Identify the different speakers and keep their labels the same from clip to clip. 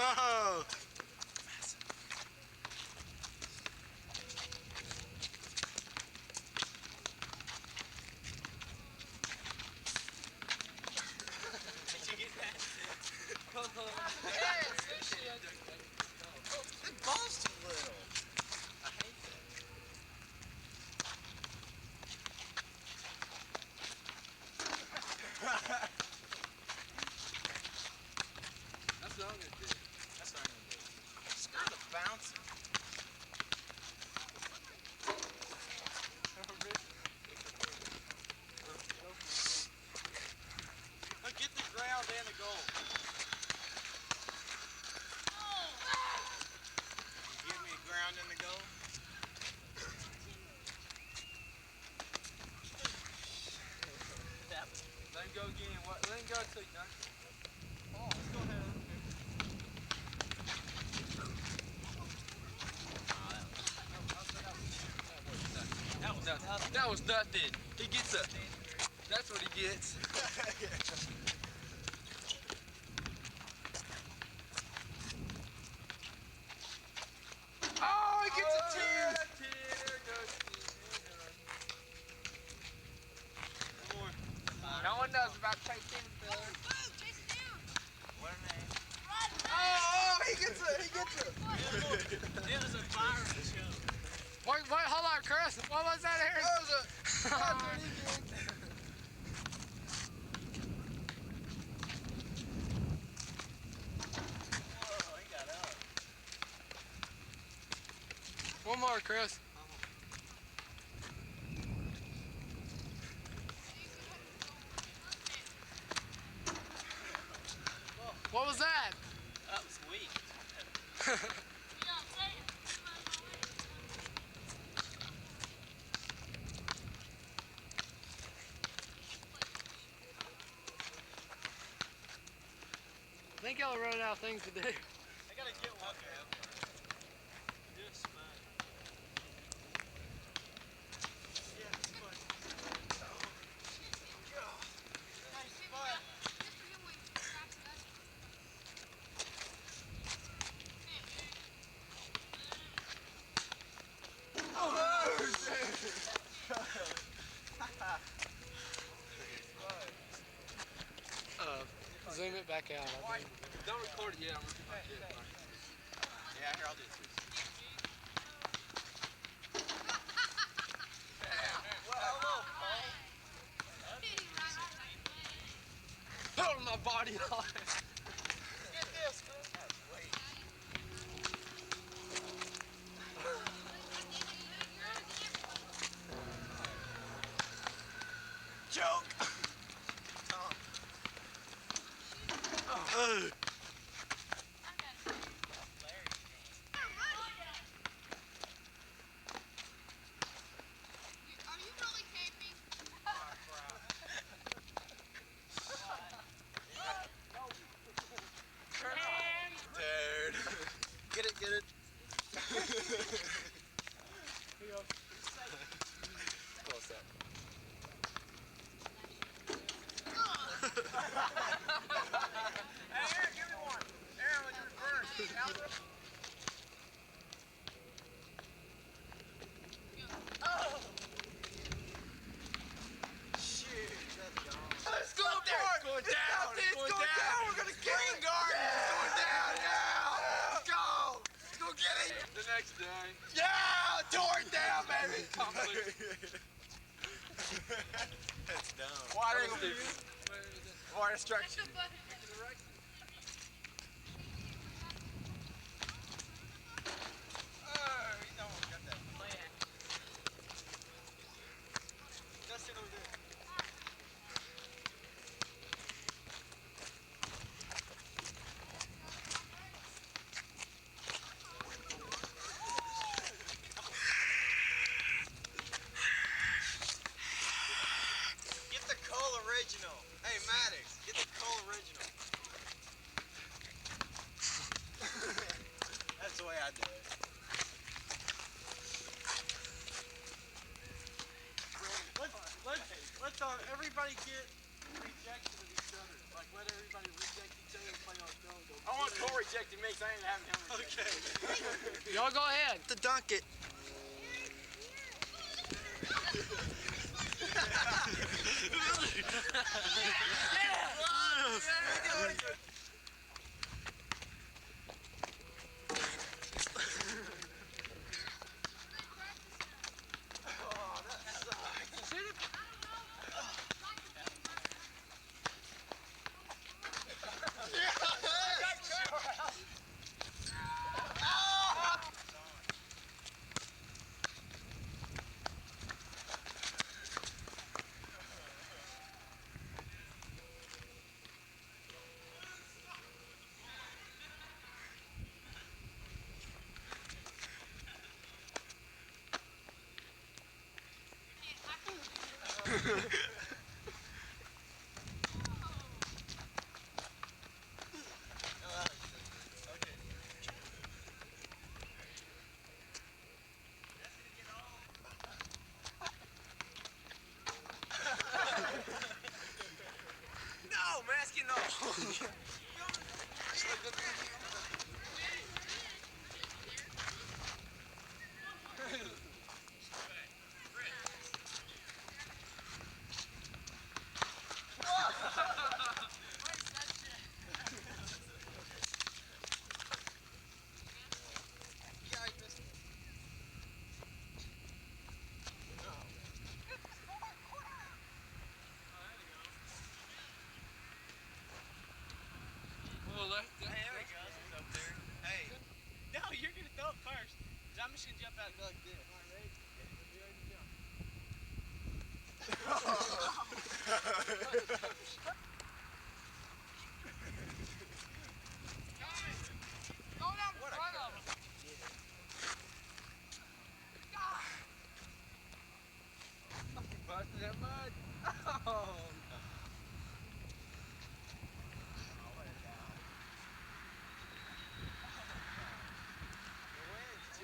Speaker 1: Oh!
Speaker 2: Did you get that?
Speaker 3: Come on.
Speaker 2: Yes, this shit.
Speaker 1: That ball's too little.
Speaker 2: I hate that.
Speaker 3: That's what I'm gonna do.
Speaker 2: That's what I'm gonna do.
Speaker 1: Screw the bouncer.
Speaker 2: Get the ground and the goal.
Speaker 1: You give me a ground and the goal?
Speaker 3: Let him go again. Let him go until you done. Oh, let's go ahead. That was nothing. He gets a. That's what he gets.
Speaker 1: Oh, he gets a tear!
Speaker 3: No one knows about Tate Tefertiller.
Speaker 2: What a name.
Speaker 1: Oh, he gets it! He gets it!
Speaker 2: It was a virus show.
Speaker 3: Wait, hold on, Chris. What was that, Aaron?
Speaker 1: That was a...
Speaker 2: Whoa, he got up.
Speaker 3: One more, Chris. What was that?
Speaker 2: That was weak.
Speaker 3: I think y'all are running out of things to do.
Speaker 2: I gotta get one. Okay. Just fine. Yeah, it's fun. Nice fun.
Speaker 3: Zoom it back out. Don't record it yet. I'm looking back
Speaker 2: Yeah, here, I'll do it.
Speaker 3: Hold my body on.
Speaker 2: Get this, Chris. That's weight.
Speaker 1: Joke! Tom. Oh. Dude. Get it, get it.
Speaker 3: Here you go.
Speaker 1: Close up.
Speaker 2: Hey, Aaron, give me one. Aaron, with your reverse. Oh!
Speaker 1: Shit, that's gone.
Speaker 3: Let's go there. It's going down.
Speaker 1: It's going down. We're gonna get it.
Speaker 3: Guard.
Speaker 1: Yeah.
Speaker 3: It's going down.
Speaker 1: Yeah.
Speaker 3: Let's go. Let's go get it. The next day.
Speaker 1: Yeah, tore it down, baby. That's dumb.
Speaker 3: Water
Speaker 1: instruction.
Speaker 2: Oh, you know we got that plan. Justin over there. Get the Cole original. Hey, Maddox, get the Cole original. rejected me, so I ain't having him rejected.
Speaker 3: Okay. Y'all go ahead.
Speaker 1: To dunk it.
Speaker 2: No, man, that's getting off. No, you're gonna throw it first. I'm just gonna jump out and go like this. All right, ready?
Speaker 3: Go down in front of him. Busted that mud. Oh.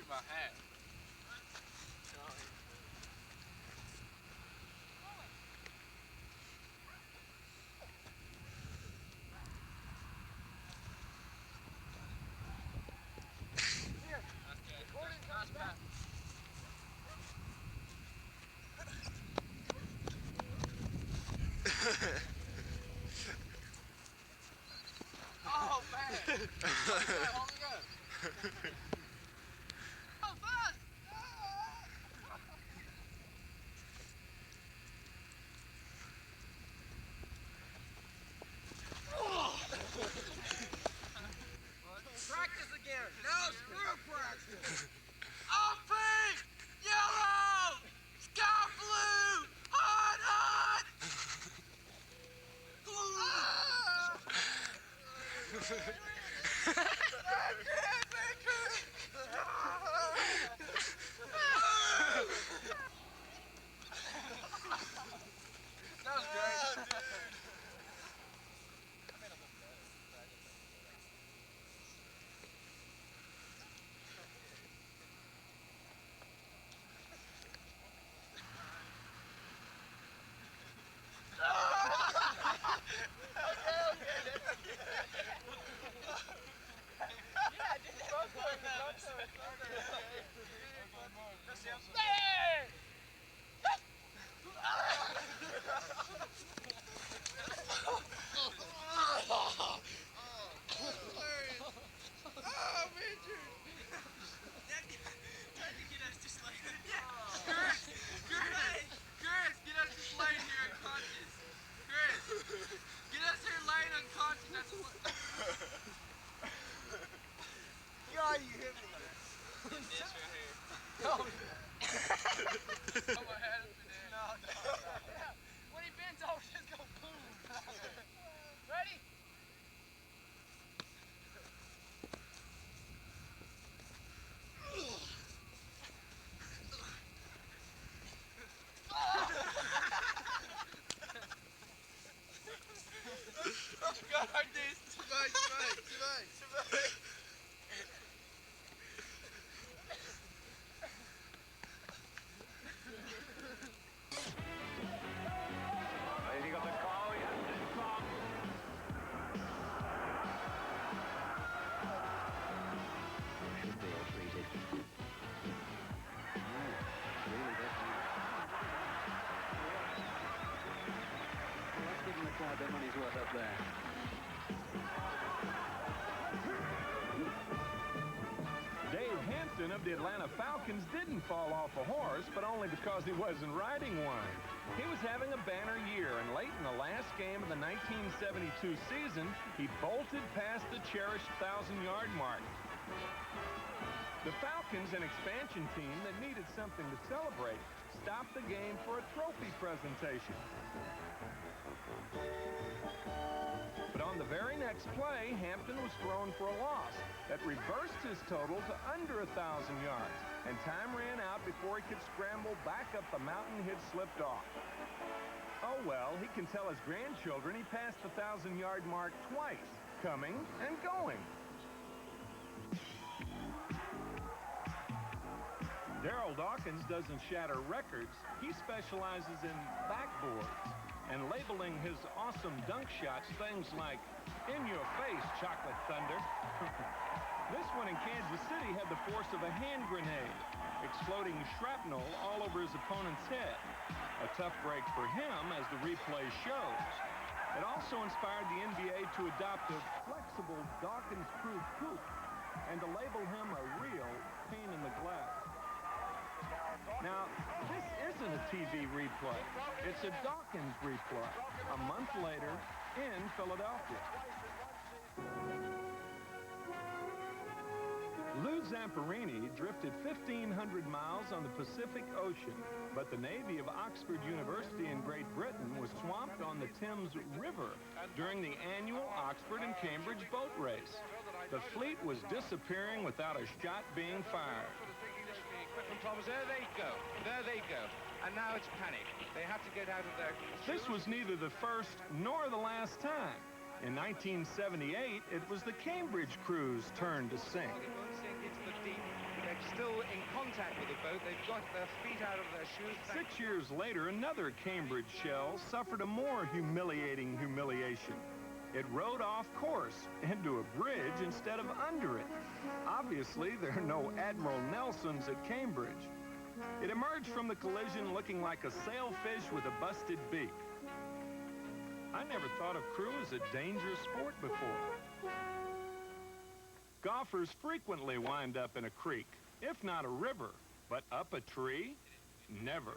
Speaker 3: My hat. Oh man! Hold it up. Oh, fast!
Speaker 2: Practice again. No, screw practice.
Speaker 3: Off pink! Yellow! Sky blue! Hot, hot! That was great.
Speaker 2: God, you hit me.
Speaker 3: When he bends over, just go boom. Ready?
Speaker 4: their money's worth up there.
Speaker 5: Dave Hampton of the Atlanta Falcons didn't fall off a horse, but only because he wasn't riding one. He was having a banner year, and late in the last game of the 1972 season, he bolted past the cherished 1,000-yard mark. The Falcons, an expansion team that needed something to celebrate, stopped the game for a trophy presentation. But on the very next play, Hampton was thrown for a loss that reversed his total to under 1,000 yards, and time ran out before he could scramble back up the mountain he'd slipped off. Oh well, he can tell his grandchildren he passed the 1,000-yard mark twice, coming and going. Darryl Dawkins doesn't shatter records. He specializes in backboards and labeling his awesome dunk shots things like, "In your face, Chocolate Thunder." This one in Kansas City had the force of a hand grenade, exploding shrapnel all over his opponent's head. A tough break for him, as the replay shows. It also inspired the NBA to adopt a flexible Dawkins-proof coupe and to label him a real pain in the glass. Now, this isn't a TV replay. It's a Dawkins replay, a month later in Philadelphia. Lou Zamperini drifted 1,500 miles on the Pacific Ocean, but the Navy of Oxford University in Great Britain was swamped on the Thames River during the annual Oxford and Cambridge boat race. The fleet was disappearing without a shot being fired.
Speaker 6: Problems. There they go. There they go. And now it's panic. They have to get out of their...
Speaker 5: This was neither the first nor the last time. In 1978, it was the Cambridge crew's turn to sink.
Speaker 6: They won't sink into the deep. They're still in contact with the boat. They've got their feet out of their shoes.
Speaker 5: 6 years later, another Cambridge shell suffered a more humiliating humiliation. It rode off course into a bridge instead of under it. Obviously, there are no Admiral Nelsons at Cambridge. It emerged from the collision looking like a sailfish with a busted beak. I never thought of crew as a dangerous sport before. Golfers frequently wind up in a creek, if not a river, but up a tree? Never.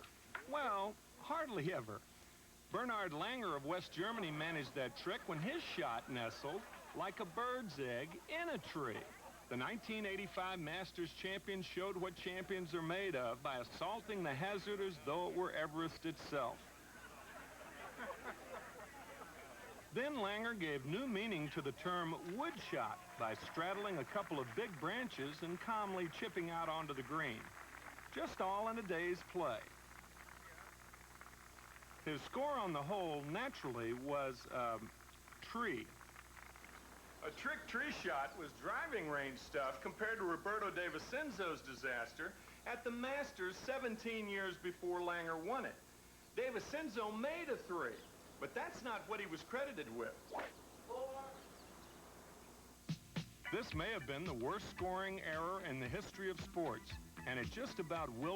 Speaker 5: Well, hardly ever. Bernhard Langer of West Germany managed that trick when his shot nestled like a bird's egg in a tree. The 1985 Masters champion showed what champions are made of by assaulting the hazard as though it were Everest itself. Then Langer gave new meaning to the term wood shot by straddling a couple of big branches and calmly chipping out onto the green. Just all in a day's play. His score on the hole, naturally, was tree. A trick tree shot was driving range stuff compared to Roberto De Vicenzo's disaster at the Masters 17 years before Langer won it. De Vicenzo made a three, but that's not what he was credited with. This may have been the worst scoring error in the history of sports, and it just about will